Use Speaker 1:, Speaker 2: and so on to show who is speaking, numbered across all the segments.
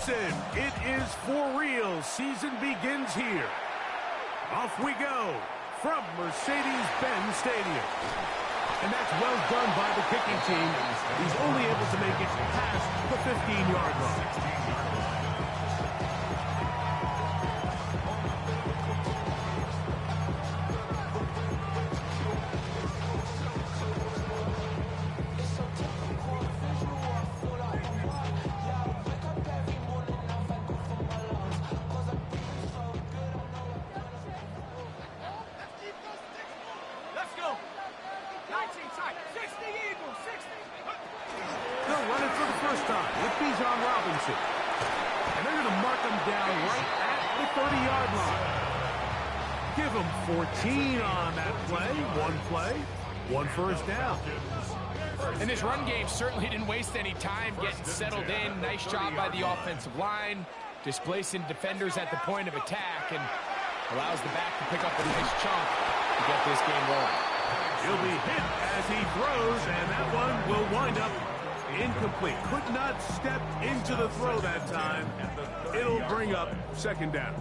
Speaker 1: listen, it is for real. Season begins here. Off we go from Mercedes-Benz Stadium. And that's well done by the kicking team. He's only able to make it past the 15-yard line. And they're going to mark him down right at the 30-yard line. Give him 14 on that play, one first down.
Speaker 2: And this run game certainly didn't waste any time getting settled in. Nice job by the offensive line, displacing defenders at the point of attack, and allows the back to pick up a nice chunk to get this game rolling.
Speaker 1: He'll be hit as he throws, and that one will wind up incomplete. Could not step into the throw that time. It'll bring up second down.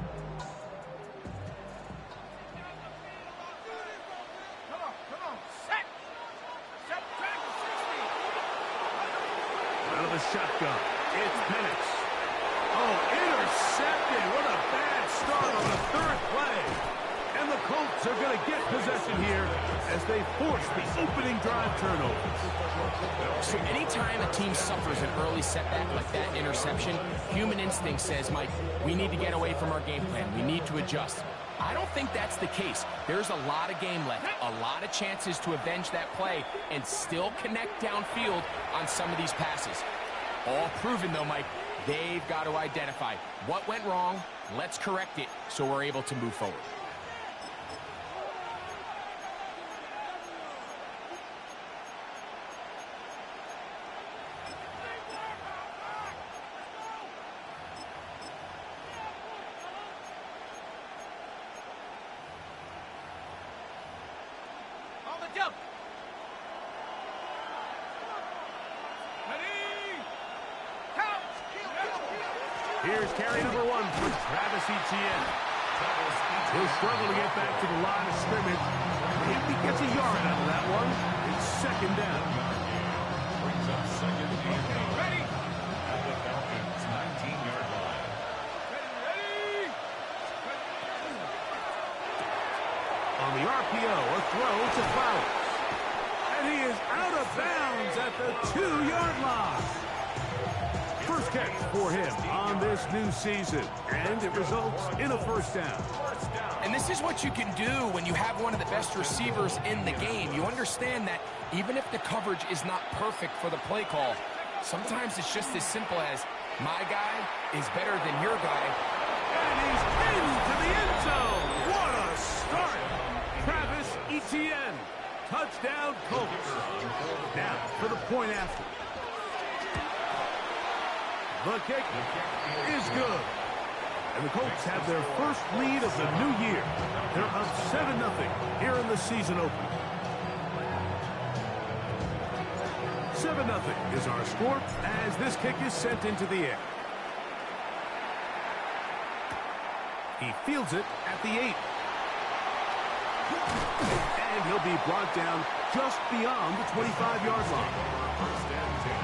Speaker 1: Out of the shotgun, it's Penix. Oh, intercepted. What a bad start on the third play. And the Colts are going to get possession here as they force the opening drive turnover.
Speaker 2: So anytime a team suffers an early setback like that interception, human instinct says, Mike, we need to get away from our game plan. We need to adjust. I don't think that's the case. There's a lot of game left, a lot of chances to avenge that play and still connect downfield on some of these passes. All proven, though, Mike, they've got to identify what went wrong, let's correct it so we're able to move forward.
Speaker 1: Here's carry number 1 for Travis Etienne. He'll struggle to get back to the line of scrimmage. If he gets a yard out of that one, it's second down.
Speaker 3: Brings up second and 8. Ready? At the Falcons' 19-yard line. Ready?
Speaker 1: On the RPO, a throw to Flowers. And he is out of bounds at the 2-yard line. First catch for him on this new season, and it results in a first down.
Speaker 2: And this is what you can do when you have one of the best receivers in the game. You understand that even if the coverage is not perfect for the play call, sometimes it's just as simple as, my guy is better than your guy.
Speaker 1: And he's into the end zone. What a start. Travis Etienne. Touchdown, Colts. Now for the point after. The kick is good. And the Colts have their first lead of the new year. They're up 7-0 here in the season opener. 7-0 is our score as this kick is sent into the air. He fields it at the 8. And he'll be brought down just beyond the 25-yard line.
Speaker 3: First and 10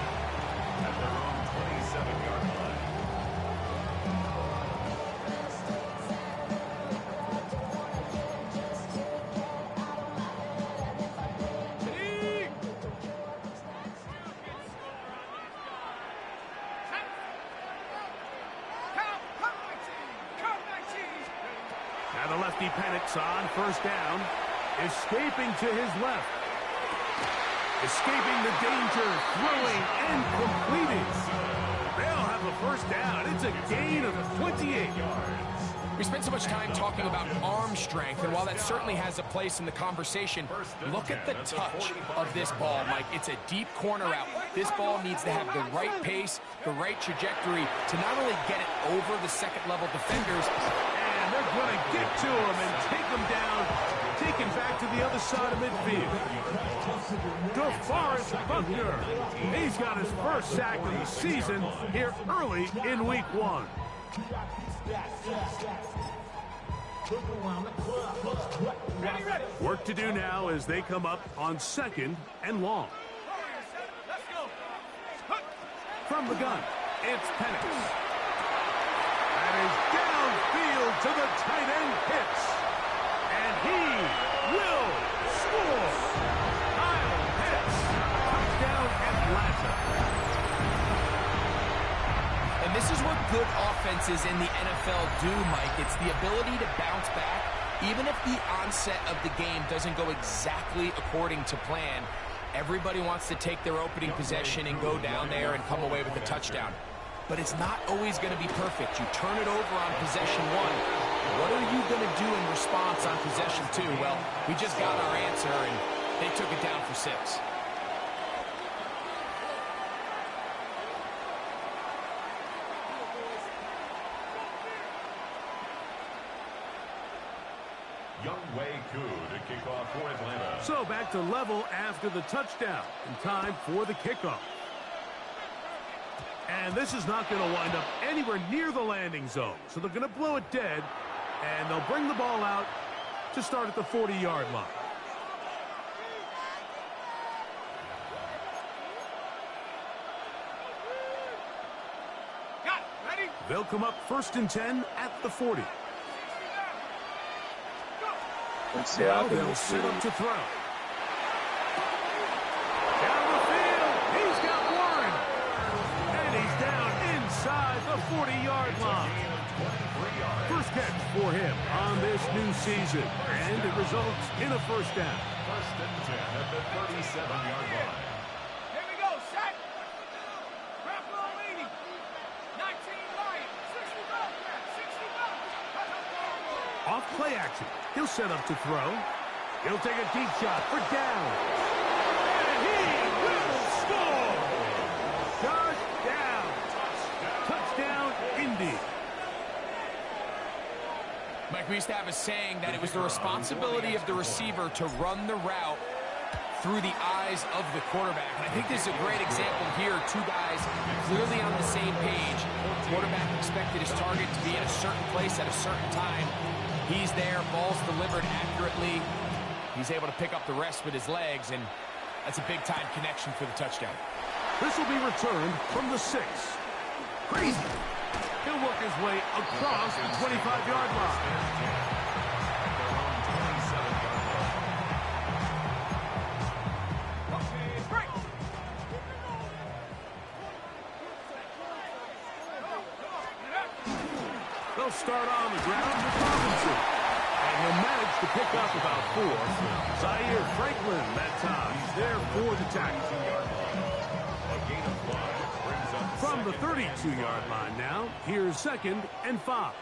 Speaker 3: at their own 27-yard line.
Speaker 1: Now the lefty Penix on first down, escaping to his left. Escaping the danger, throwing and completing. They'll have a first down. It's a gain of 28 yards.
Speaker 2: We spent so much time talking about arm strength, and while that certainly has a place in the conversation, look at the touch of this ball, Mike. It's a deep corner out. This ball needs to have the right pace, the right trajectory to not only get it over the second-level defenders.
Speaker 1: And they're going to get to him and take him down. taken back to the other side of midfield. DeForest Buckner. He's got his first sack of the season here early in week 1. Work to do now as they come up on 2nd and long. From the gun, it's Penix. That is downfield to the tight end Pitts. And he will score. Kyle Pitts. Touchdown Atlanta.
Speaker 2: And this is what good offenses in the NFL do, Mike. It's the ability to bounce back, even if the onset of the game doesn't go exactly according to plan. Everybody wants to take their opening possession and go down there and come away with a touchdown. But it's not always going to be perfect. You turn it over on possession 1. What are you going to do in response on possession 2? Well, we just got our answer, and they took it down for 6.
Speaker 3: To kick off for Atlanta.
Speaker 1: So back to level after the touchdown, and time for the kickoff. And this is not going to wind up anywhere near the landing zone, so they're going to blow it dead, and they'll bring the ball out to start at the 40-yard line. They'll come up 1st and 10 at the 40. Now they'll set up to throw. Down the field, he's got one. And he's down inside the 40-yard line. First catch for him on this new season. And it results in a first down.
Speaker 3: 1st and 10 at the 37-yard line.
Speaker 4: Here we go, set. Grab ball leading. 19 Lions. 60
Speaker 1: Off play action. He'll set up to throw. He'll take a deep shot for down. And he will score! Touchdown! Touchdown, Indy.
Speaker 2: Mike, we used to have a saying that it was the responsibility of the receiver to run the route through the eyes of the quarterback. And I think this is a great example here. 2 guys clearly on the same page. Quarterback expected his target to be in a certain place at a certain time. He's there, ball's delivered accurately. He's able to pick up the rest with his legs, and that's a big-time connection for the touchdown.
Speaker 1: This will be returned from the 6. Crazy. He'll work his way across the 25-yard line. They'll start on the ground with Robinson. And he'll manage to pick up about 4. Zaire Franklin that time. He's there for the tackle. From the 32-yard line now, here's 2nd and 5.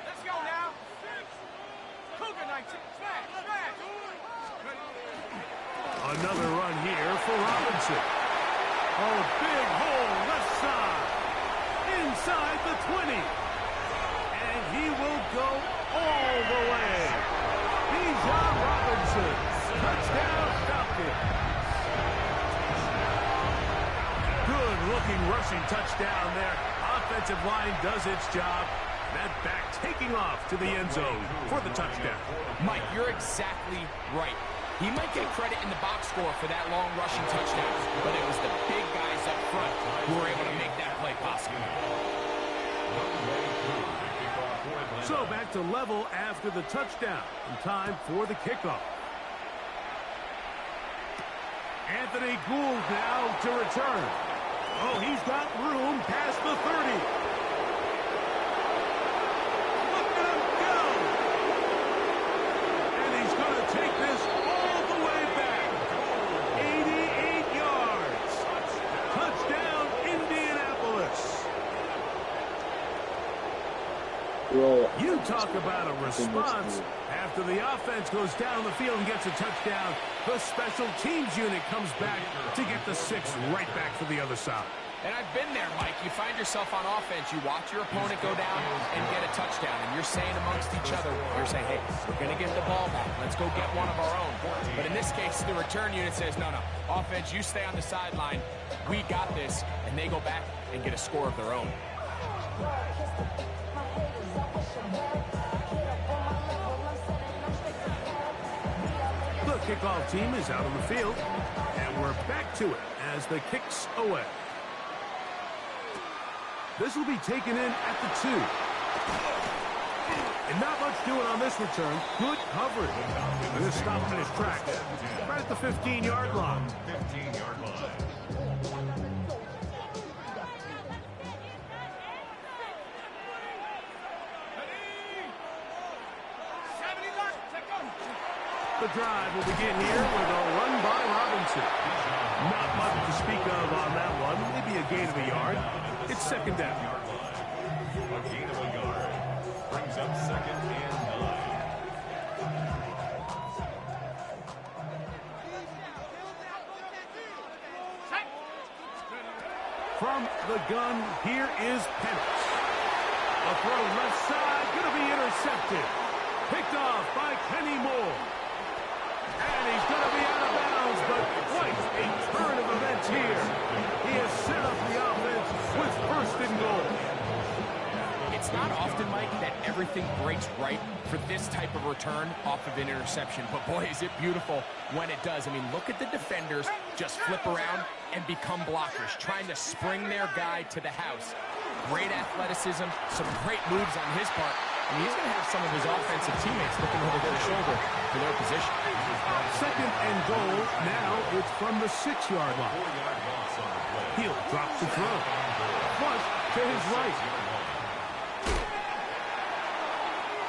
Speaker 4: Let's go now. Cougar 19. Smash, smash.
Speaker 1: Another run here for Robinson. Oh, big hole left side. Inside the 20. And he will go all the way. Bijan Robinson. Touchdown Falcons. Good-looking rushing touchdown there. Offensive line does its job. That back taking off to the end zone for the touchdown.
Speaker 2: Mike, you're exactly right. He might get credit in the box score for that long rushing touchdown, but it was the big guys up front who were able to make that play possible.
Speaker 1: So back to level after the touchdown, and time for the kickoff. Anthony Gould now to return. Oh, he's got room past the 30. Look at him go! And he's going to take this all the way back. 88 yards. Touchdown, Indianapolis. You talk about a response. After the offense goes down the field and gets a touchdown, the special teams unit comes back to get the 6 right back for the other side.
Speaker 2: And I've been there, Mike. You find yourself on offense, you watch your opponent go down and get a touchdown, and you're saying amongst each other, you're saying, hey, we're going to get the ball back. Let's go get one of our own. But in this case, the return unit says, no, offense, you stay on the sideline. We got this. And they go back and get a score of their own.
Speaker 1: The kickoff team is out on the field, and we're back to it as the kick's away. This will be taken in at the 2. And not much doing on this return. Good coverage. And this stopped in his tracks. Right at the 15-yard line.
Speaker 3: 15-yard line.
Speaker 1: The drive will begin here with a run by Robinson. Not much to speak of on that one. Maybe a gain of a yard. It's second down.
Speaker 3: A gain of a yard brings up second and 9.
Speaker 1: From the gun, here is Penix. A throw left side, going to be intercepted. Picked off by Kenny Moore. And he's going to be out of bounds, but quite a turn of events here. He has set up the offense with first and goal.
Speaker 2: It's not often, Mike, that everything breaks right for this type of return off of an interception. But, boy, is it beautiful when it does. I mean, look at the defenders just flip around and become blockers, trying to spring their guy to the house. Great athleticism, some great moves on his part. And he's going to have some of his offensive teammates looking over their shoulder for their position.
Speaker 1: Second and goal. Now it's from the 6-yard line. Hill drops the throw. Flush to his right.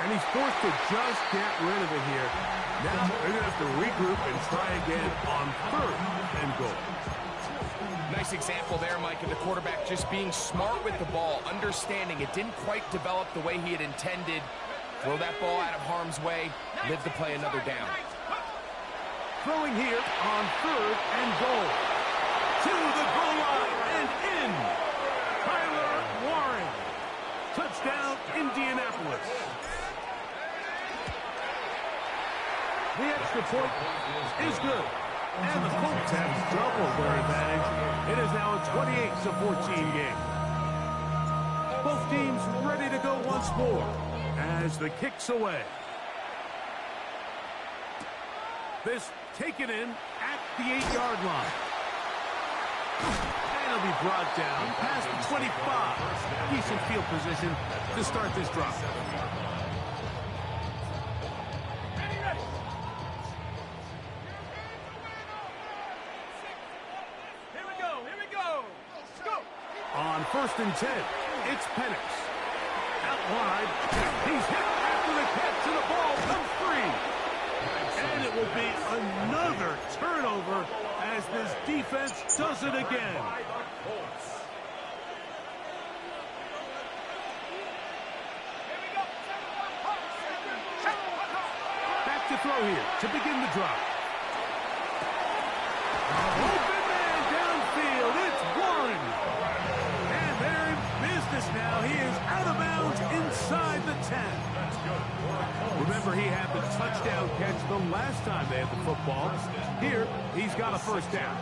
Speaker 1: And he's forced to just get rid of it here. Now they're going to have to regroup and try again on third and goal.
Speaker 2: Nice example there, Mike, of the quarterback just being smart with the ball, understanding it didn't quite develop the way he had intended. Throw that ball out of harm's way, live to play another down.
Speaker 1: Throwing here on third and goal. To the goal line and in. Tyler Warren. Touchdown, Indianapolis. The extra point is good. And the Colts have doubled their advantage. It is now a 28-14 game. Both teams ready to go once more as the kick's away. This taken in at the 8-yard line. And it'll be brought down past the 25. Decent field position to start this drive. On first and 10, it's Penix. Out wide. He's hit after the catch, and the ball comes free. And it will be another turnover as this defense does it again. Back to throw here to begin the drive. Open man downfield. It's Warren. Now he is out of bounds inside the 10. Remember, he had the touchdown catch the last time they had the football. Here, he's got a first down.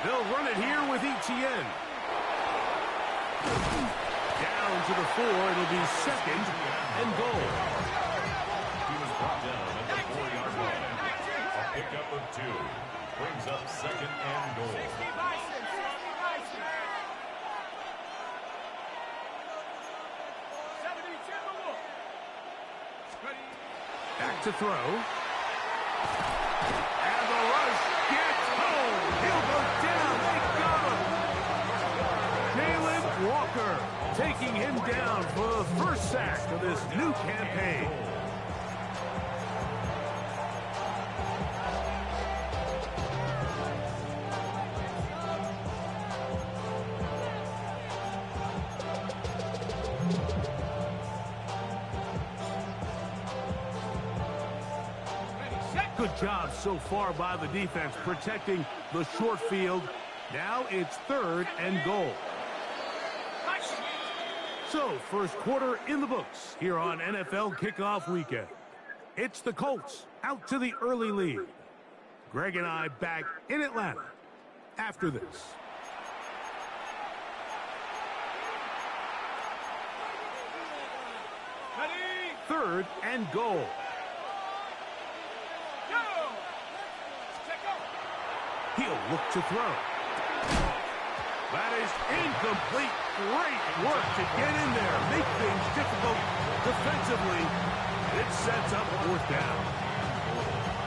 Speaker 1: They'll run it here with Etienne. Down to the 4. It'll be second and goal.
Speaker 3: He was brought down at the 4-yard line. A pickup of 2. Brings up second and goal.
Speaker 1: Back to throw. And the rush gets home. He'll go down. They got him. Jalen Walker taking him down for the first sack of this new campaign. Good job so far by the defense protecting the short field. Now it's 3rd and goal. So, first quarter in the books here on NFL Kickoff Weekend. It's the Colts out to the early lead. Greg and I back in Atlanta after this.
Speaker 4: Ready?
Speaker 1: 3rd and goal. He'll look to throw. That is incomplete. Great work to get in there. Make things difficult defensively. It sets up 4th down.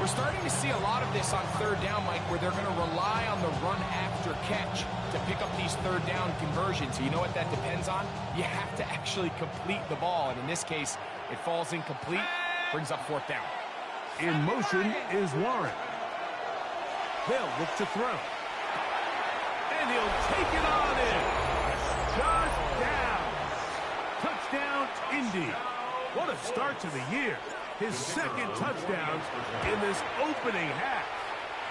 Speaker 2: We're starting to see a lot of this on 3rd down, Mike, where they're going to rely on the run after catch to pick up these 3rd down conversions. You know what that depends on? You have to actually complete the ball. And in this case, it falls incomplete, brings up 4th down.
Speaker 1: In motion is Warren. They'll look to throw. And he'll take it on in. Just down. Touchdown, Indy. What a start to the year. His 2nd touchdown in this opening half.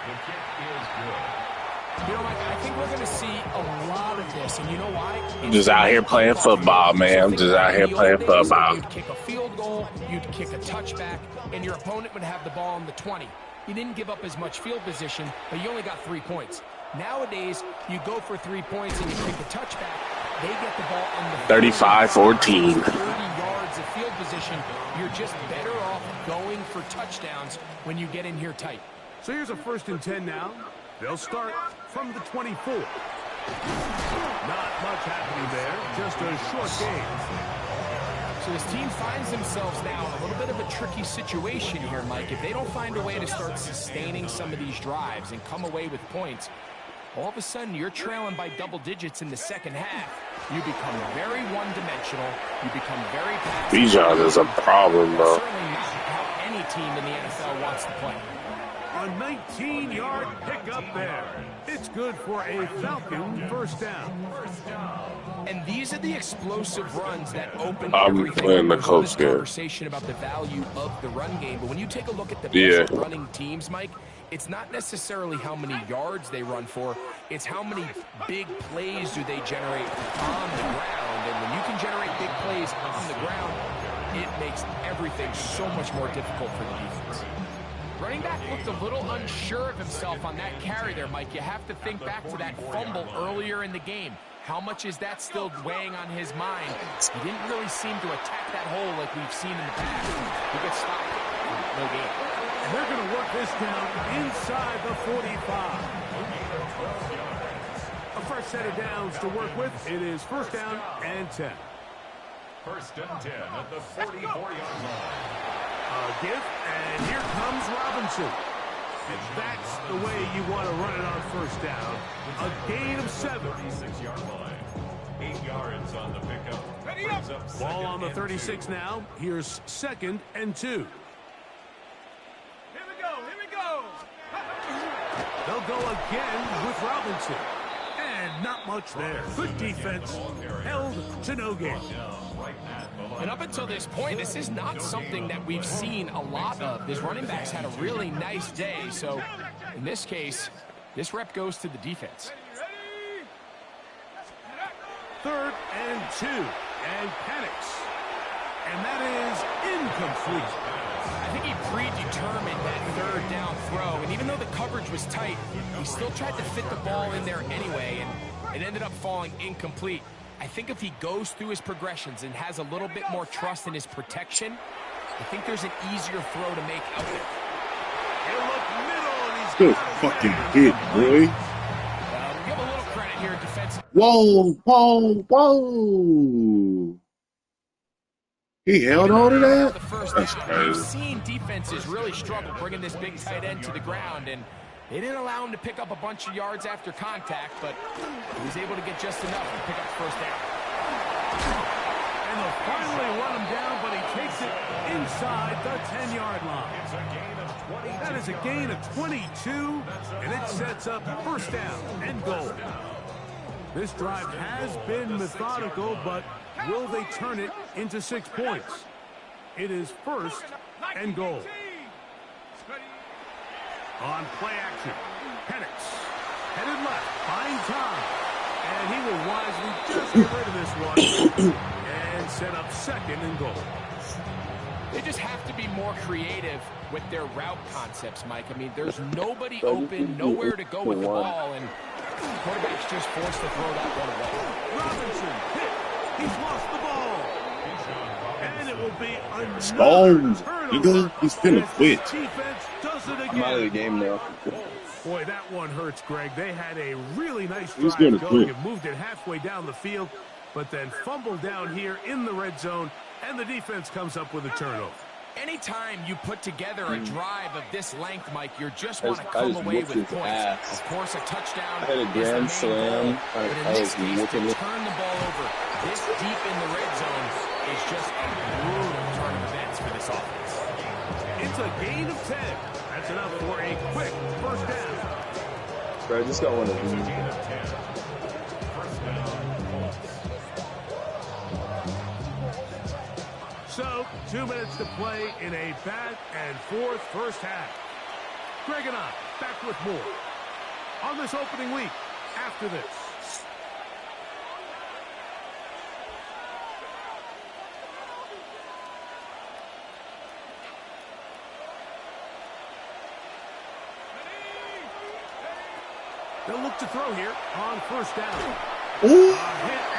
Speaker 3: The kick is good.
Speaker 2: You know, Mike, I think we're going to see a lot of this, and you know why?
Speaker 5: I'm just out here playing football, man. I'm just out here playing football.
Speaker 2: You'd kick a field goal, you'd kick a touchback, and your opponent would have the ball on the 20. You didn't give up as much field position, but you only got 3 points. Nowadays, you go for 3 points and you kick a touchback. They get the ball on the
Speaker 5: 35-14.
Speaker 2: 30 yards of field position. You're just better off going for touchdowns when you get in here tight.
Speaker 1: So here's a 1st and 10 now. They'll start from the 24. Not much happening there. Just a short game.
Speaker 2: So this team finds themselves now in a little bit of a tricky situation here, Mike. If they don't find a way to start sustaining some of these drives and come away with points, all of a sudden you're trailing by double digits in the 2nd half. You become very one-dimensional. You become very passive.
Speaker 5: Bijan is a problem, bro.
Speaker 2: Certainly not how any team in the NFL wants to play.
Speaker 1: A 19-yard pickup there. It's good for a Falcon 1st down.
Speaker 2: And these are the explosive runs that open
Speaker 5: I'm
Speaker 2: everything.
Speaker 5: playing the
Speaker 2: There's all
Speaker 5: Colts
Speaker 2: this
Speaker 5: game.
Speaker 2: Conversation about the value of the run game, but when you take a look at the best running teams, Mike, it's not necessarily how many yards they run for, it's how many big plays do they generate on the ground. And when you can generate big plays on the ground, it makes everything so much more difficult for the defense. Running back looked a little unsure of himself on that carry there, Mike. You have to think back to that fumble earlier in the game. How much is that still weighing on his mind? He didn't really seem to attack that hole like we've seen in the past. He gets stopped. No gain.
Speaker 1: And they're going to work this down inside the 45. A first set of downs to work with. It is 1st down and 10.
Speaker 3: 1st and 10 at the 44-yard line.
Speaker 1: Give, and here comes Robinson. And that's the way you want to run it on 1st down. A gain of 7.
Speaker 3: 36-yard line. 8 yards on the pickup.
Speaker 4: Ready up.
Speaker 1: Ball on the 36 now. Here's 2nd and 2.
Speaker 4: Here we go. Here we go.
Speaker 1: They'll go again with Robinson. And not much there. Good defense. Held to no gain.
Speaker 2: And up until this point, this is not something that we've seen a lot of. This running back's had a really nice day. So in this case, this rep goes to the defense.
Speaker 1: 3rd and 2. And panics. And that is incomplete.
Speaker 2: I think he predetermined that 3rd down throw. And even though the coverage was tight, he still tried to fit the ball in there anyway. And it ended up falling incomplete. I think if he goes through his progressions and has a little bit more trust in his protection, I think there's an easier throw to make out there.
Speaker 1: He'll look middle, and he's
Speaker 6: Good
Speaker 1: got it
Speaker 6: fucking
Speaker 1: back.
Speaker 6: hit, boy.
Speaker 2: Give a little credit here in defense.
Speaker 6: Whoa, whoa, whoa. He held on to that? That's
Speaker 2: We've
Speaker 6: crazy.
Speaker 2: seen defenses really struggle bringing this big tight end to the ground, and they didn't allow him to pick up a bunch of yards after contact, but he was able to get just enough to pick up 1st down.
Speaker 1: And they'll finally run him down, but he takes it inside the 10-yard line. That is a gain of 22, and it sets up 1st down and goal. This drive has been methodical, but will they turn it into 6 points? It is 1st and goal. On play action, Penix headed left, buying time. And he will wisely just get rid of this one and set up second and goal.
Speaker 2: They just have to be more creative with their route concepts, Mike. I mean, there's nobody open, nowhere to go with the ball, and the quarterback's just forced to throw that one away.
Speaker 1: Robinson hit. He's lost the ball. And it will be
Speaker 6: Stones.
Speaker 1: turnover.
Speaker 6: He's finna quit.
Speaker 1: Defense does it again.
Speaker 7: I'm out of the game now.
Speaker 1: Boy, that one hurts, Greg. They had a really nice
Speaker 6: He's
Speaker 1: drive
Speaker 6: gonna
Speaker 1: going
Speaker 6: quit.
Speaker 1: and moved it halfway down the field, but then fumbled down here in the red zone, and the defense comes up with a turnover.
Speaker 2: Anytime you put together a drive of this length, Mike, you just want to
Speaker 7: I
Speaker 2: come
Speaker 7: just
Speaker 2: away
Speaker 7: whooped
Speaker 2: with
Speaker 7: his
Speaker 2: points.
Speaker 7: ass.
Speaker 2: Of course, a touchdown
Speaker 7: I had a
Speaker 2: is the
Speaker 7: grand
Speaker 2: main
Speaker 7: slam.
Speaker 2: goal, but in
Speaker 7: I
Speaker 2: this
Speaker 7: was
Speaker 2: case, to
Speaker 7: whooping it.
Speaker 2: turn the ball over this deep in the red zone is just a brutal turn of events for this offense.
Speaker 1: It's a gain of 10. That's enough for a quick first down.
Speaker 7: Bro, I just got one of these.
Speaker 1: So, 2 minutes to play in a back and forth first half. Greg and I back with more on this opening week after this. They'll look to throw here on first down. A hit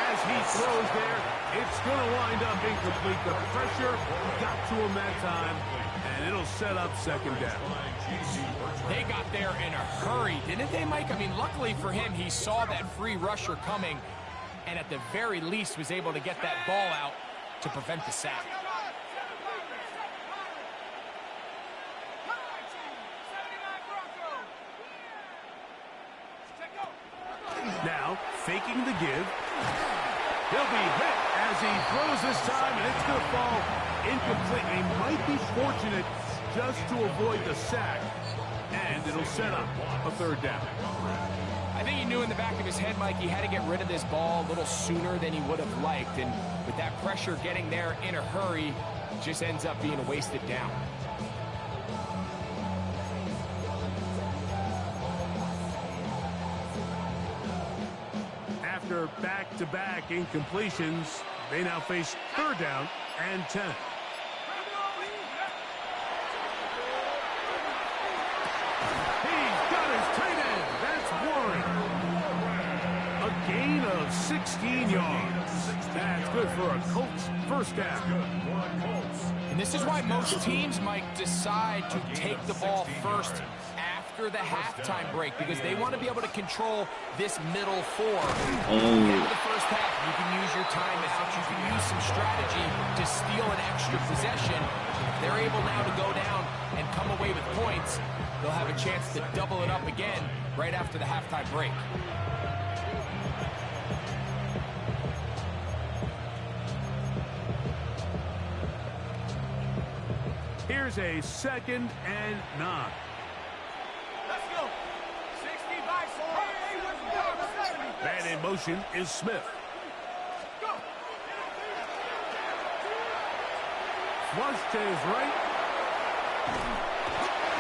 Speaker 1: as he throws there. It's going to wind up incomplete. The pressure got to him that time, and it'll set up second down.
Speaker 2: They got there in a hurry, didn't they, Mike? I mean, luckily for him, he saw that free rusher coming, and at the very least was able to get that ball out to prevent the sack.
Speaker 1: Now, faking the give. He'll be hit as he throws this time, and it's going to fall incomplete. He might be fortunate just to avoid the sack, and it'll set up a third down.
Speaker 2: I think he knew in the back of his head, Mike, he had to get rid of this ball a little sooner than he would have liked, and with that pressure getting there in a hurry, it just ends up being a wasted down.
Speaker 1: After back-to-back incompletions, they now face third down and 10. He's got his tight end. That's Warren. A gain of 16 yards. That's good for a Colts first down.
Speaker 2: And this is why most teams might decide to take the ball first after the halftime break, because they want to be able to control this middle four. In the first half, you can use your timeout, you can use some strategy to steal an extra possession. If they're able now to go down and come away with points, they'll have a chance to double it up again right after the halftime break.
Speaker 1: Here's a 2nd and 9.
Speaker 4: Let's go. 60 by 4.
Speaker 1: Man in motion is Smith.
Speaker 4: Go.
Speaker 1: Flush to his right.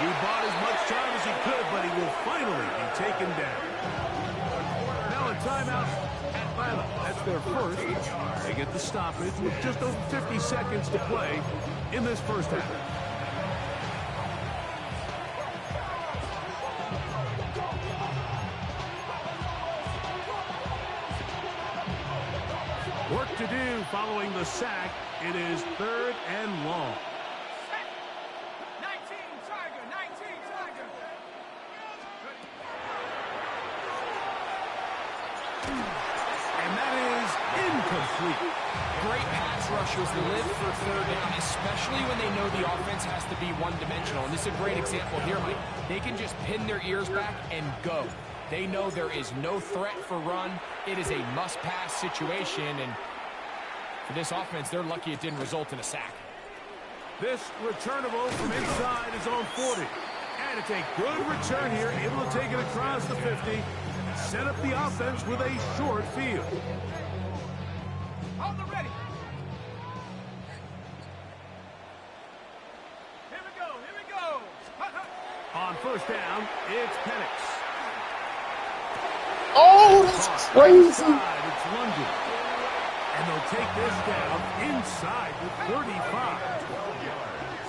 Speaker 1: He bought as much time as he could, but he will finally be taken down. Now a timeout, Atlanta. That's their first. They get the stoppage with just over 50 seconds to play in this first half. Work to do following the sack. It is 3rd and long.
Speaker 4: 19 Tiger. 19 Tiger.
Speaker 1: And that is incomplete.
Speaker 2: Great pass rushers live for third down, especially when they know the offense has to be one-dimensional. And this is a great example here, Mike. They can just pin their ears back and go. They know there is no threat for run. It is a must-pass situation, and for this offense, they're lucky it didn't result in a sack.
Speaker 1: This returnable from inside is on 40. And it's a good return here, able to take it across the 50. Set up the offense with a short field.
Speaker 4: On the ready. Here we go. Here we go.
Speaker 1: On first down, it's Penix.
Speaker 6: Oh, that's crazy.
Speaker 1: It's London. And they'll take this down inside the 35.
Speaker 3: 12 yards.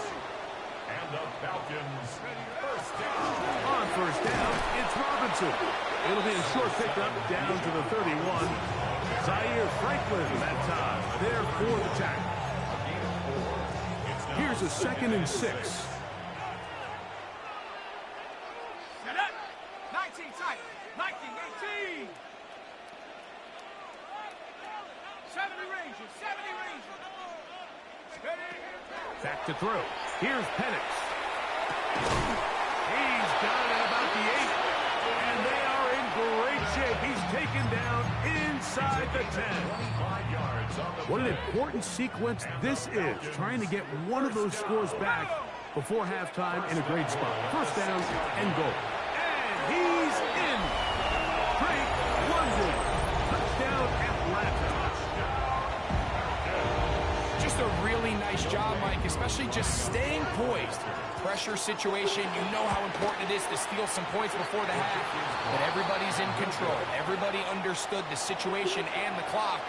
Speaker 3: And the Falcons first down.
Speaker 1: On first down, it's Robinson. It'll be a short pickup down to the 31. Zaire Franklin that time. There for the tackle. Here's a 2nd and 6.
Speaker 4: Set up. 19 tight. 19, 18. 70 Rangers. 70 Rangers. Steady.
Speaker 1: Back to throw. Here's Penix. He's got it at about the 8. And they are in great shape. He's taken down inside the 10.
Speaker 3: 25 yards on the
Speaker 1: What an important sequence this is, trying to get one of those scores back before halftime in a great spot. First down and goal. And he's in. Drake London. Touchdown Atlanta.
Speaker 2: Just a really nice job, Mike, especially just staying poised. Pressure situation, you know how important it is to steal some points before the half, but everybody's in control. Everybody understood the situation and the clock,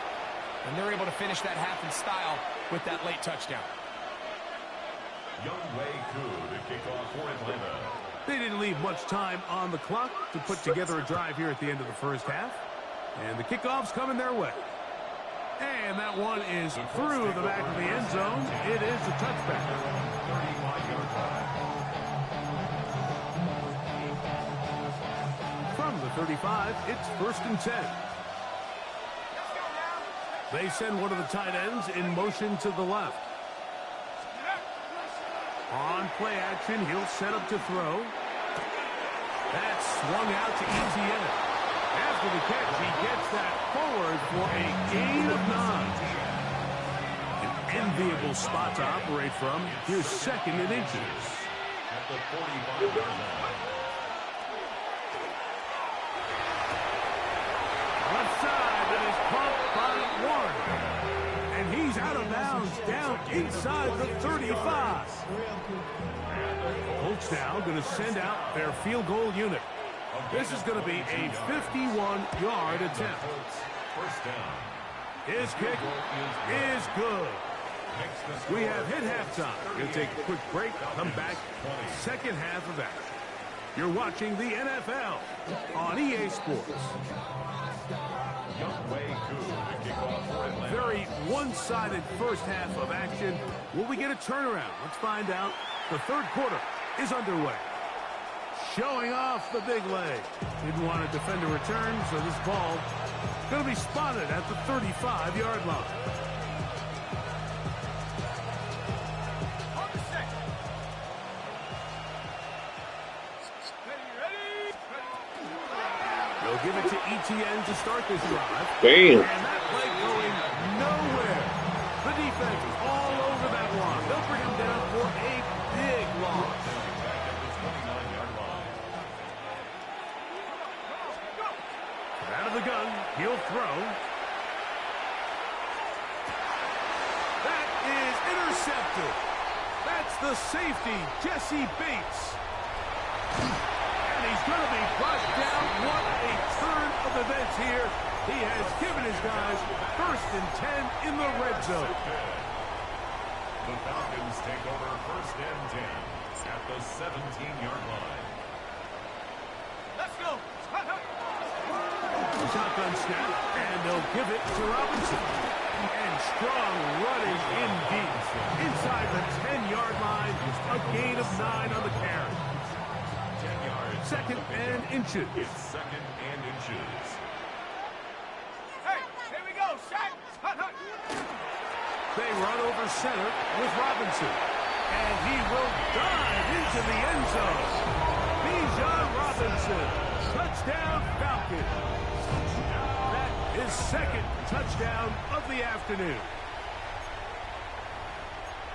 Speaker 2: and they're able to finish that half in style with that late touchdown.
Speaker 3: Young Wei Koo to kick off for Atlanta.
Speaker 1: They didn't leave much time on the clock to put together a drive here at the end of the first half, and the kickoff's coming their way. And that one is through the back of the end zone. It is a touchback.
Speaker 3: 35-yard line.
Speaker 1: From the 35, it's 1st and 10. They send one of the tight ends in motion to the left. On play action, he'll set up to throw. That's swung out to Etienne. After the catch, he gets that forward for a gain of 9. An enviable spot to operate from. Here's 2nd and inches.
Speaker 3: At the 45-yard line.
Speaker 1: Left side, that is caught by Warren. And he's out of bounds down inside the 35. Colts now going to send out their field goal unit. This is going to be a 51-yard attempt.
Speaker 3: First down.
Speaker 1: His kick is good. We have hit halftime. We'll take a quick break, come back, second half of that. You're watching the NFL on EA Sports.
Speaker 3: Young Wei Koo to kick off for Atlanta.
Speaker 1: Very one-sided first half of action. Will we get a turnaround? Let's find out. The third quarter is underway. Showing off the big leg. Didn't want to defend a return, so this ball going to be spotted at the 35-yard line.
Speaker 4: On the set. Ready.
Speaker 1: They'll give it to Etienne to start this drive.
Speaker 6: Damn.
Speaker 1: And that play going nowhere. The defense is all over that one. They'll bring him down for a big loss. Out of the gun, he'll throw. That is intercepted. That's the safety, Jesse Bates. And he's going to be brought down. What a turn of events here. He has given his guys 1st and 10 in the red zone.
Speaker 3: The Falcons take over 1st and 10 at the 17-yard line.
Speaker 4: Let's go.
Speaker 1: Shotgun snap, and they'll give it to Robinson. And strong running indeed. Inside the 10-yard line, a gain of 9 on the carry.
Speaker 3: 10 yards.
Speaker 1: 2nd and inches.
Speaker 3: It's 2nd and inches.
Speaker 4: Hey, here we go. Shaq.
Speaker 1: They run over center with Robinson. And he will dive into the end zone. Bijan Robinson. Touchdown Falcons. That is 2nd touchdown of the afternoon.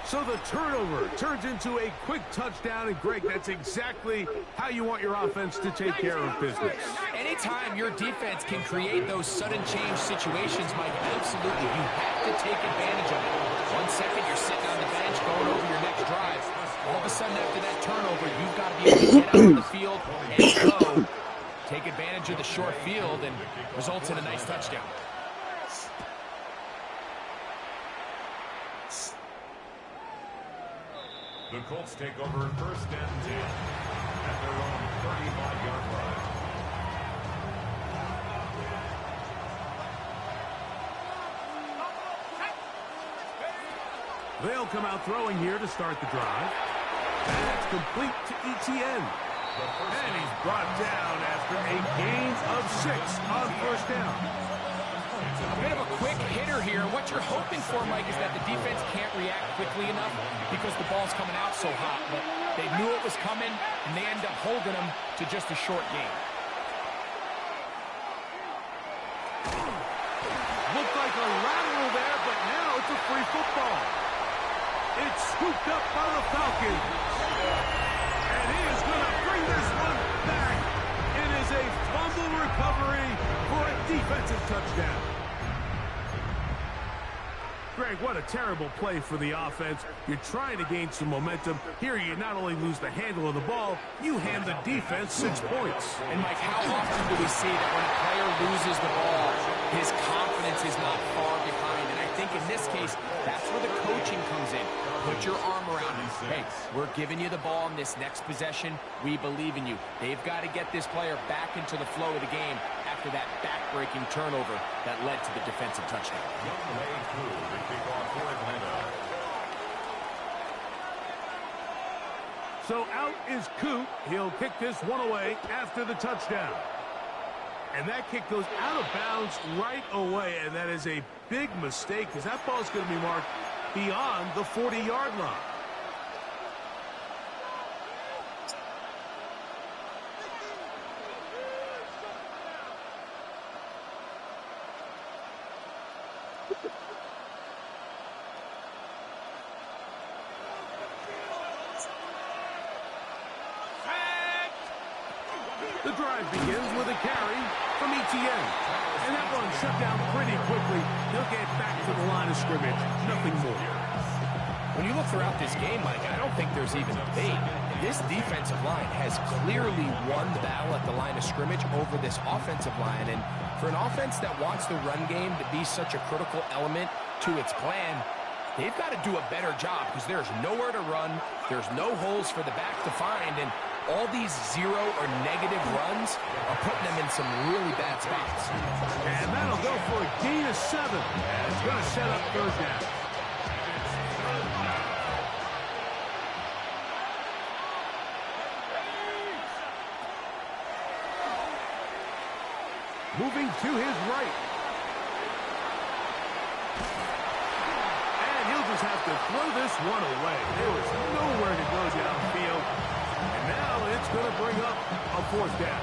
Speaker 1: So the turnover turns into a quick touchdown, and Greg, that's exactly how you want your offense to take care of business.
Speaker 2: Anytime your defense can create those sudden change situations, Mike, absolutely, you have to take advantage of it. 1 second, you're sitting on the bench going over your next drive. All of a sudden after that turnover, you've got to be able to get out on the field and go. Take advantage of the short field and results in a nice touchdown.
Speaker 3: The Colts take over 1st and 10 at their own 35-yard line.
Speaker 1: They'll come out throwing here to start the drive. And it's complete to Etienne. And he's brought down after a gain of 6 on 1st down.
Speaker 2: A bit of a quick hitter here. What you're hoping for, Mike, is that the defense can't react quickly enough because the ball's coming out so hot. But they knew it was coming, and they end up holding them to just a short gain.
Speaker 1: Looked like a lateral there, but now it's a free football. It's scooped up by the Falcons. And he is going to bring this one back. It is a fumble recovery for a defensive touchdown. Greg, what a terrible play for the offense. You're trying to gain some momentum. Here you not only lose the handle of the ball, you hand the defense 6 points.
Speaker 2: And Mike, how often do we see that when a player loses the ball, his confidence is not far behind? And I think in this case, that's where the coaching comes in. Put your arm around him. Hey, we're giving you the ball in this next possession. We believe in you. They've got to get this player back into the flow of the game after that back-breaking turnover that led to the defensive touchdown.
Speaker 1: So out is Coop. He'll kick this one away after the touchdown. And that kick goes out of bounds right away, and that is a big mistake because that ball is going to be marked beyond the 40-yard line. The drive begins with a carry from Etienne. And that one shut down pretty quickly. He'll get back to the line of scrimmage. Nothing more.
Speaker 2: When you look throughout this game, Mike, I don't think there's even a debate. This defensive line has clearly won the battle at the line of scrimmage over this offensive line. And for an offense that wants the run game to be such a critical element to its plan, they've got to do a better job because there's nowhere to run. There's no holes for the back to find. And all these zero or negative runs are putting them in some really bad spots.
Speaker 1: And that'll go for a gain of 7. And it's going to set up 3rd down. Moving to his right. And he'll just have to throw this one away. There was nowhere to go downfield. And now it's going to bring up a 4th down.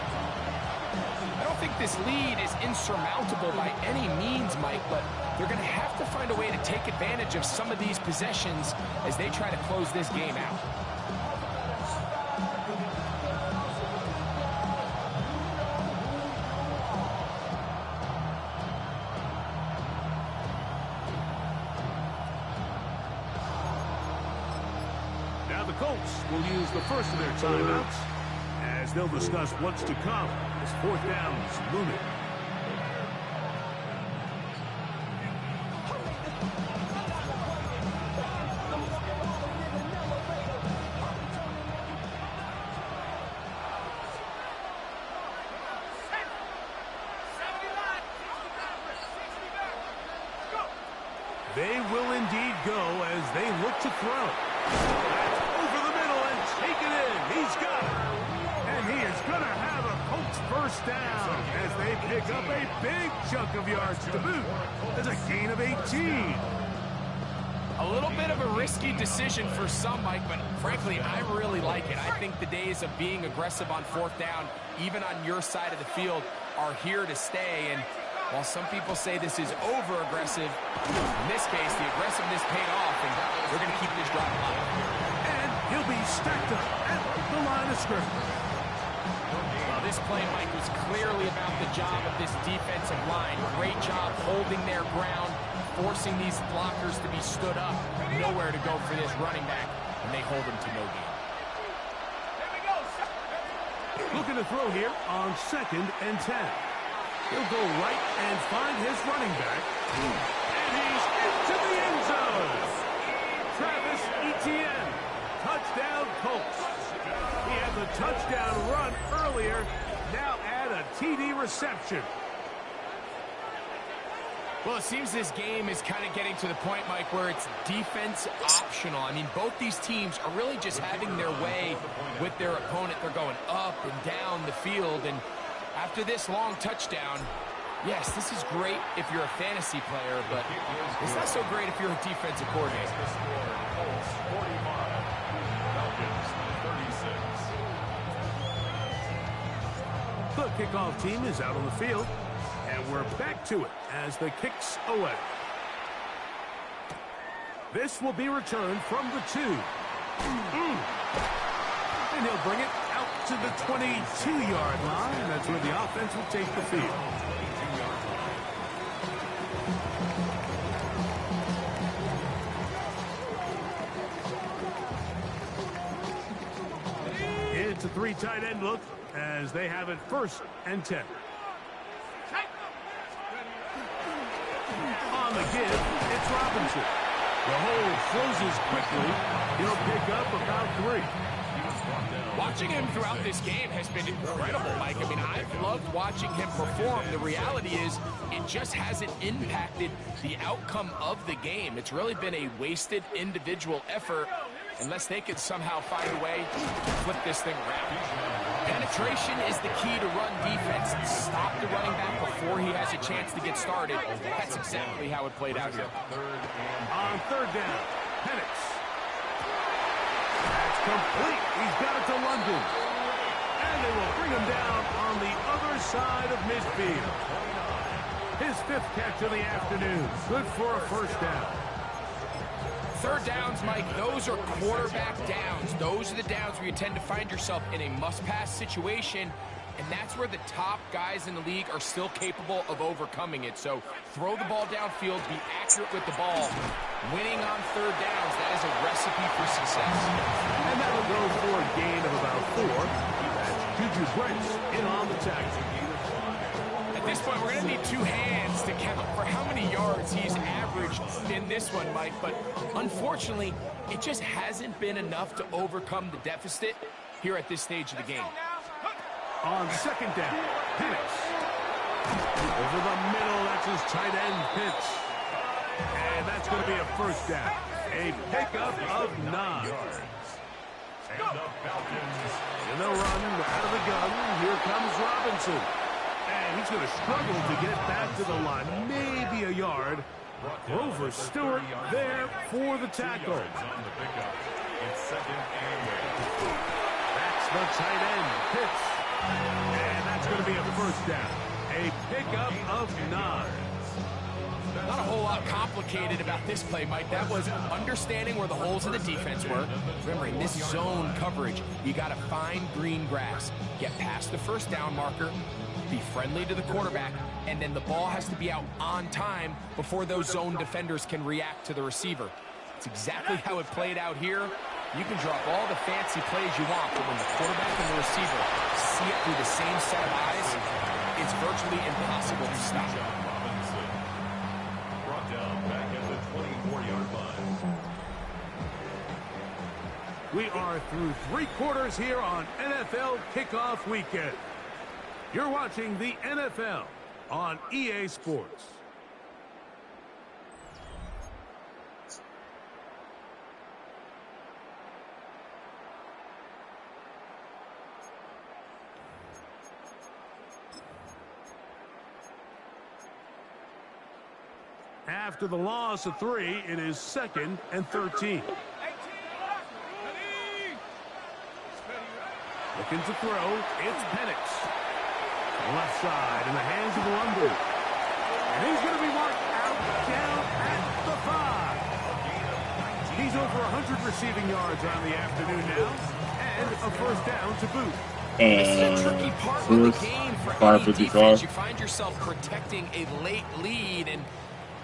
Speaker 2: I don't think this lead is insurmountable by any means, Mike, but they're going to have to find a way to take advantage of some of these possessions as they try to close this game out.
Speaker 1: Now the Colts will use the first of their timeouts as they'll discuss what's to come as 4th down is looming. They will indeed go as they look to throw. That's over the middle and taken in. He's got it. And he is going to have a Colts 1st down as they pick up a big chunk of yards to boot. There's a gain of 18.
Speaker 2: A little bit of a risky decision for some, Mike, but frankly, I really like it. I think the days of being aggressive on 4th down, even on your side of the field, are here to stay. And while some people say this is over-aggressive, in this case, the aggressiveness paid off, and we're going to keep this drive alive.
Speaker 1: And he'll be stacked up at the line of scrimmage.
Speaker 2: Well, this play, Mike, was clearly about the job of this defensive line. Great job holding their ground, forcing these blockers to be stood up. Nowhere to go for this running back, and they hold him to no gain.
Speaker 1: Looking to throw here on 2nd and 10. He'll go right and find his running back. And he's into the end zone. Travis Etienne. Touchdown Colts. He had the touchdown run earlier. Now add a TD reception.
Speaker 2: Well, it seems this game is kind of getting to the point, Mike, where it's defense optional. I mean, both these teams are really just having their way with their opponent. They're going up and down the field, and after this long touchdown, yes, this is great if you're a fantasy player, but it's not so great if you're a defensive coordinator.
Speaker 3: Colts 45, Falcons 36.
Speaker 1: The kickoff team is out on the field, and we're back to it as the kick's away. This will be returned from the 2. And he'll bring it out to the 22-yard line. That's where the offense will take the field. It's a 3 tight end look as they have it 1st and 10. On the give, it's Robinson. The hole closes quickly. He'll pick up about 3.
Speaker 2: Watching him throughout this game has been incredible, Mike. I mean, I've loved watching him perform. The reality is it just hasn't impacted the outcome of the game. It's really been a wasted individual effort unless they could somehow find a way to flip this thing around. Penetration is the key to run defense. Stop the running back before he has a chance to get started. That's exactly how it played out here.
Speaker 1: On 3rd down, Penix. That's complete. He's got it to London. And they will bring him down on the other side of midfield. His 5th catch of the afternoon. Good for a 1st down.
Speaker 2: 3rd downs, Mike, those are quarterback downs. Those are the downs where you tend to find yourself in a must-pass situation, and that's where the top guys in the league are still capable of overcoming it. So throw the ball downfield, be accurate with the ball. Winning on 3rd downs, that is a recipe for success.
Speaker 1: And that will go for a gain of about 4. That's Juju Brents in on the tackle.
Speaker 2: At this point, we're going to need 2 hands to count for how many yards he's averaged in this one, Mike. But unfortunately, it just hasn't been enough to overcome the deficit here at this stage of the game.
Speaker 1: On 2nd down, Penix. Over the middle, that's his tight end pitch. And that's going to be a 1st down. A pickup of 9. In the run, out of the gun, here comes Robinson. And he's going to struggle to get back to the line. Maybe a yard. Grover Stewart there for the tackle.
Speaker 3: It's 2nd and 8.
Speaker 1: That's the tight end pitch. And that's going to be a 1st down. A pickup of 9.
Speaker 2: Not a whole lot complicated about this play, Mike. That was understanding where the holes in the defense were. Remember, in this zone coverage, you got to find green grass. Get past the 1st down marker. Be friendly to the quarterback, and then the ball has to be out on time before those zone defenders can react to the receiver. It's exactly how it played out here. You can drop all the fancy plays you want, but when the quarterback and the receiver see it through the same set of eyes, it's virtually impossible to stop.
Speaker 3: Brought down back at the 24-yard line.
Speaker 1: We are through 3 quarters here on NFL Kickoff Weekend. You're watching the NFL on EA Sports. After the loss of 3, it is 2nd and 13. Looking to throw, it's Penix. Left side in the hands of London. And he's going to be marked out down at the 5. He's over 100 receiving yards on the afternoon now. And a 1st down to boot.
Speaker 2: This is a tricky part of the game for any defense. You find yourself protecting a late lead, and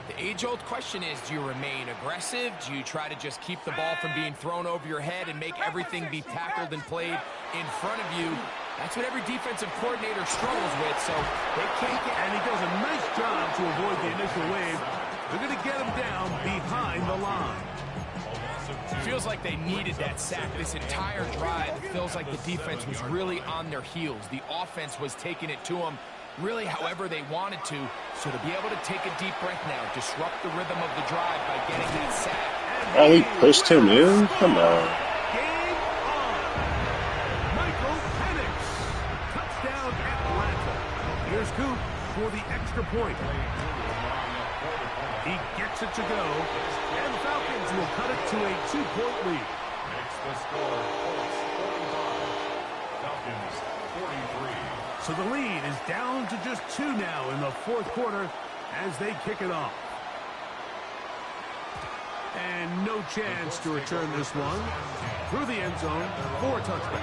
Speaker 2: the age-old question is, do you remain aggressive? Do you try to just keep the ball from being thrown over your head and make everything be tackled and played in front of you? That's what every defensive coordinator struggles with, so they can't get...
Speaker 1: And he does a nice job to avoid the initial wave. They're going to get him down behind the line.
Speaker 2: Feels like they needed that sack this entire drive. It feels like the defense was really on their heels. The offense was taking it to them really however they wanted to. So to be able to take a deep breath now, disrupt the rhythm of the drive by getting that sack.
Speaker 5: Oh, he pushed him in? Come on.
Speaker 1: Game on. Michael Penix. Touchdown Atlanta. Here's Coop for the extra point. He gets it to go. And the Falcons will cut it to a 2-point lead.
Speaker 3: Makes the score Colts 45, Falcons 43.
Speaker 1: So the lead is down to just 2 now in the fourth quarter as they kick it off. And no chance to return this one. Through the end zone for a touchdown.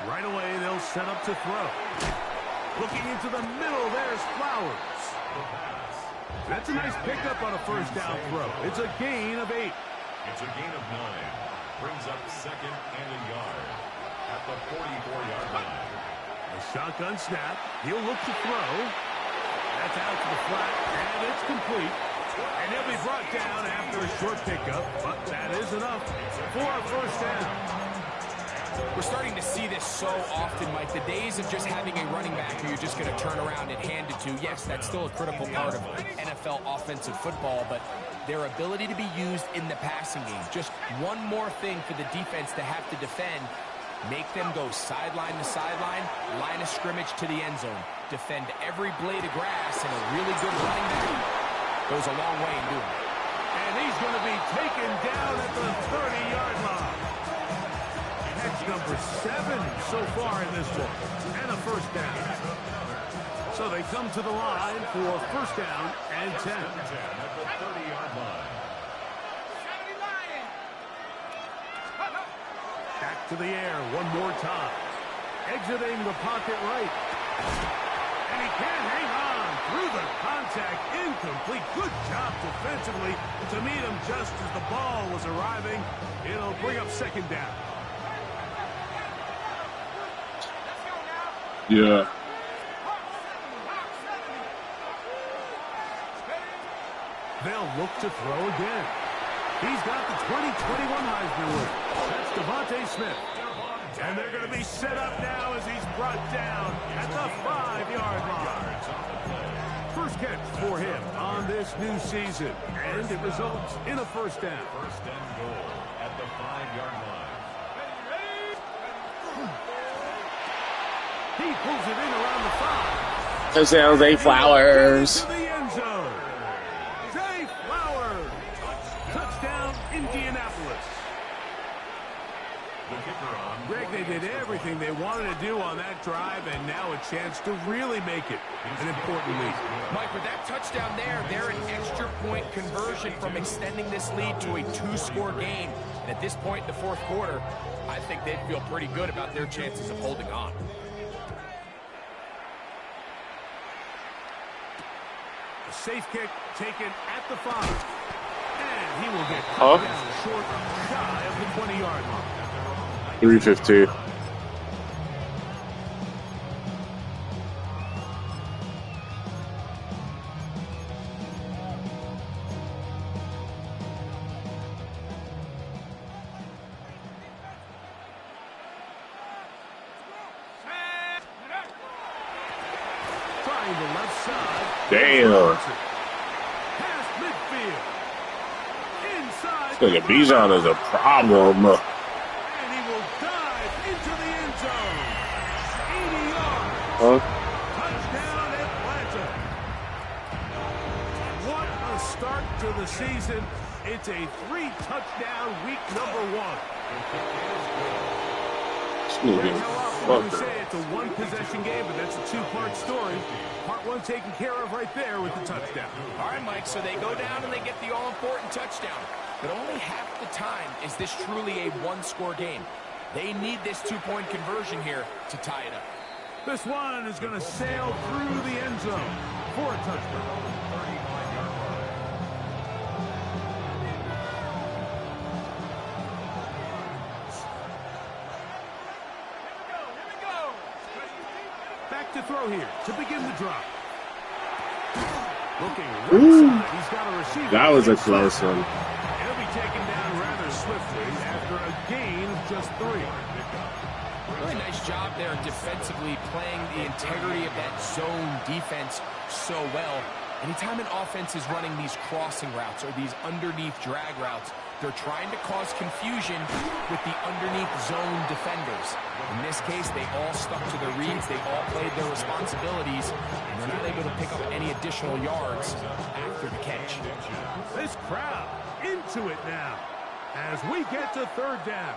Speaker 1: Right away, they'll set up to throw. Looking into the middle, there's Flowers. That's a nice pickup on a first down throw. It's a gain of 8.
Speaker 3: It's a gain of 9. Brings up second and a yard at the 44-yard line.
Speaker 1: A shotgun snap. He'll look to throw. That's out to the flat, and it's complete. And he'll be brought down after a short pickup, but that is enough for a first down.
Speaker 2: We're starting to see this so often, Mike. The days of just having a running back who you're just going to turn around and hand it to, yes, that's still a critical part of NFL offensive football, but their ability to be used in the passing game, just one more thing for the defense to have to defend, make them go sideline to sideline, line of scrimmage to the end zone, defend every blade of grass, and a really good running back goes a long way in doing it.
Speaker 1: And he's going to be taken down at the 30-yard line. Number 7 so far in this one, and a first down. So they come to the line for first down and 10.
Speaker 3: At the 30-yard line.
Speaker 1: Back to the air one more time. Exiting the pocket right. And he can't hang on through the contact. Incomplete. Good job defensively to meet him just as the ball was arriving. It'll bring up second down.
Speaker 5: Yeah.
Speaker 1: They'll look to throw again. He's got the 2021 Heisman winner. That's Devontae Smith. And they're going to be set up now as he's brought down at the 5-yard line. First catch for him on this new season. And it results in a first down.
Speaker 3: First and goal at the 5-yard line.
Speaker 1: He pulls it in around the 5.
Speaker 5: Touchdown, Zay Flowers.
Speaker 1: To the end zone. Zay Flowers. Touchdown, Indianapolis.
Speaker 3: The kicker on.
Speaker 1: Greg, they did everything they wanted to do on that drive, and now a chance to really make it an important lead.
Speaker 2: Mike, with that touchdown there, they're an extra point conversion from extending this lead to a 2-score game. And at this point in the fourth quarter, I think they'd feel pretty good about their chances of holding on.
Speaker 1: Safe kick taken at the 5. And he will get down short, shy of the 20-yard line.
Speaker 5: 350.
Speaker 1: Trying the left side.
Speaker 5: Damn.
Speaker 1: Past midfield. Inside.
Speaker 5: Nigga, Bijan is a problem.
Speaker 1: And he will dive into the end zone. 80 yards.
Speaker 5: Huh?
Speaker 1: Touchdown, Atlanta. What a start to the season. It's a 3-touchdown week number 1. We say it's a 1-possession game, but that's a 2-part story. Part 1 taken care of right there with the touchdown.
Speaker 2: All right, Mike, so they go down and they get the all-important touchdown. But only half the time is this truly a 1-score game. They need this two-point conversion here to tie it up.
Speaker 1: This one is going to sail through the end zone for a touchdown. Back to throw here to begin the drop. Looking right side, he's got a receiver.
Speaker 6: That was a close one.
Speaker 1: He'll be taken down rather swiftly after a gain of just 3.
Speaker 2: Really nice job there defensively, playing the integrity of that zone defense so well. Anytime an offense is running these crossing routes or these underneath drag routes, they're trying to cause confusion with the underneath zone defenders. In this case, they all stuck to their reads, they all played their responsibilities, and they're not able to pick up any additional yards after the catch.
Speaker 1: This crowd into it now as we get to third down.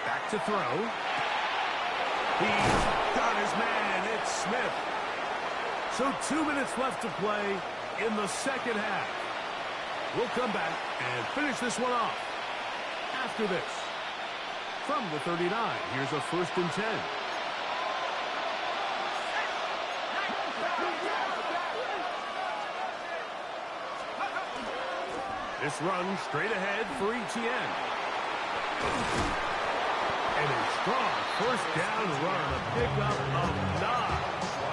Speaker 1: Back to throw. He's got his man. It's Smith. So 2 minutes left to play in the second half. We'll come back and finish this one off after this. From the 39, here's a 1st and 10. This run straight ahead for ETN. And a strong 1st down run, a pickup of 9,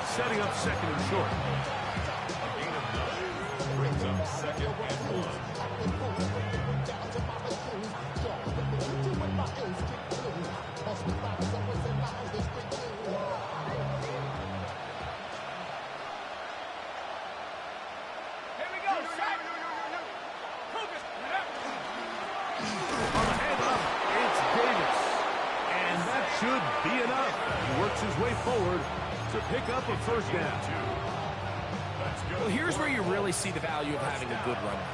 Speaker 1: setting up 2nd and short.
Speaker 3: A gain of 9 brings up 2nd and 1.
Speaker 1: Should be enough. He works his way forward to pick up a 1st down.
Speaker 2: Well, here's where you really see the value of having a good runner.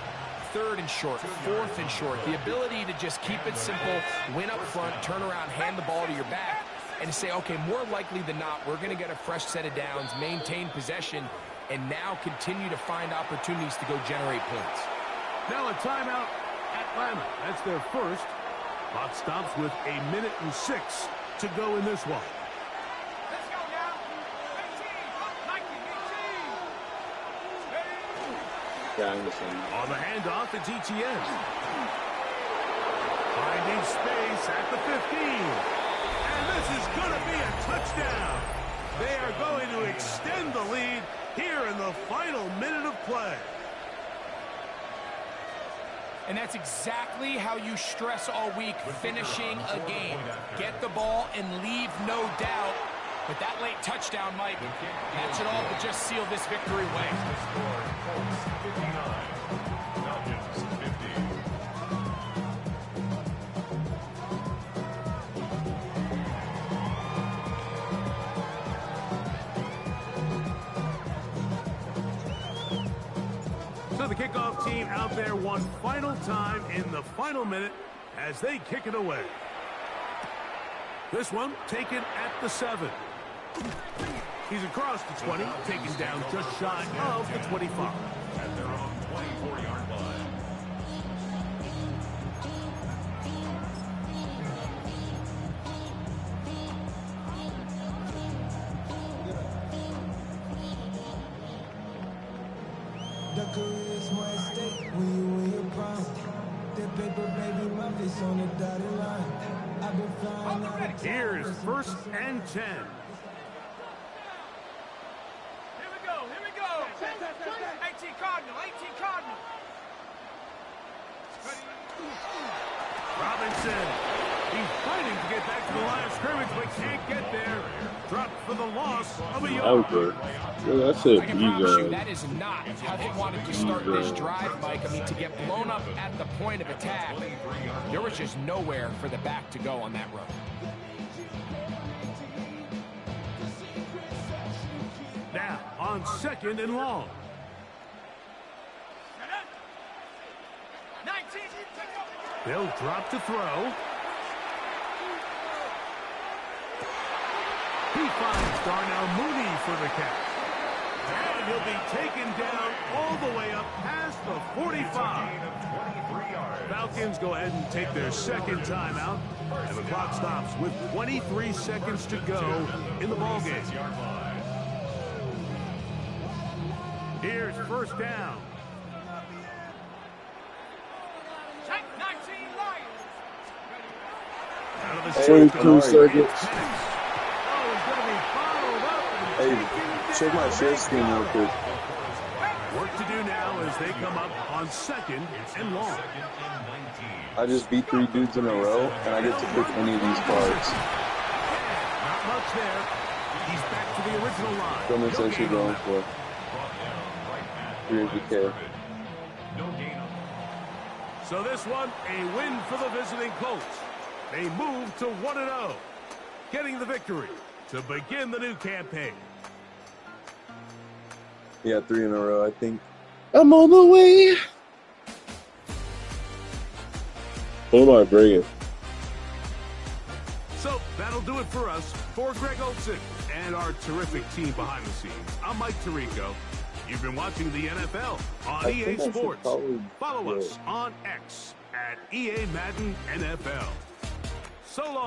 Speaker 2: 3rd and short, 4th and short. The ability to just keep it simple, win up front, turn around, hand the ball to your back, and say, okay, more likely than not, we're going to get a fresh set of downs, maintain possession, and now continue to find opportunities to go generate points.
Speaker 1: Now a timeout, Atlanta. That's their first. Clock stops with 1 minute and 6 to go in this one.
Speaker 4: Let's go now. 18,
Speaker 7: Yeah, I understand.
Speaker 1: On the handoff, it's ETN. Finding space at the 15. And this is going to be a touchdown. They are going to extend the lead here in the final minute of play.
Speaker 2: And that's exactly how you stress all week, finishing a game. Get the ball and leave no doubt. But that late touchdown, Mike, that should all but just seal this victory away.
Speaker 3: Colts 59, Falcons 50.
Speaker 1: So the kickoff team out there one final time in the final minute as they kick it away. This one taken at the 7. He's across the 20, taken down just shy of the 25.
Speaker 3: At their own 24-yard line.
Speaker 8: The career's more at stake when you win your prime. That paper, baby, my face on the dotted line. I've been flying out of town.
Speaker 1: Here's 1st and 10.
Speaker 4: Here we go. 18 Cardinal.
Speaker 1: Robinson, he's fighting to get back to the line of scrimmage, but can't get there. Dropped for the loss of a yard.
Speaker 6: Over. Yeah, that's it.
Speaker 2: I can promise you that is not how they wanted to start this drive, Mike. I mean, to get blown up at the point of attack, there was just nowhere for the back to go on that run.
Speaker 1: Now on 2nd and long.
Speaker 4: 19.
Speaker 1: They'll drop to throw. He finds Darnell Mooney for the catch. And he'll be taken down all the way up past the 45. Falcons go ahead and take their second timeout. And the clock stops with 23 seconds to go in the ballgame. Here's first down.
Speaker 4: Check 19 Lions.
Speaker 1: Out of the
Speaker 6: 22 seconds.
Speaker 1: Oh, he's going to be followed up.
Speaker 6: Hey, check my share screen real quick.
Speaker 1: Work to do now as they come up on second and long.
Speaker 7: I just beat 3 dudes in a row, and I get to pick any of these cards.
Speaker 1: Not much there. He's back to the original line.
Speaker 7: How much I should go for? 300K.
Speaker 1: So this one, a win for the visiting Colts. They move to 1-0, getting the victory to begin the new campaign.
Speaker 7: Yeah, 3 in a row, I think.
Speaker 6: I'm on the way. What am I bringing?
Speaker 1: So that'll do it for us. For Greg Olson and our terrific team behind the scenes, I'm Mike Tirico. You've been watching the NFL on EA Sports. Follow us on X at EA Madden NFL. So long.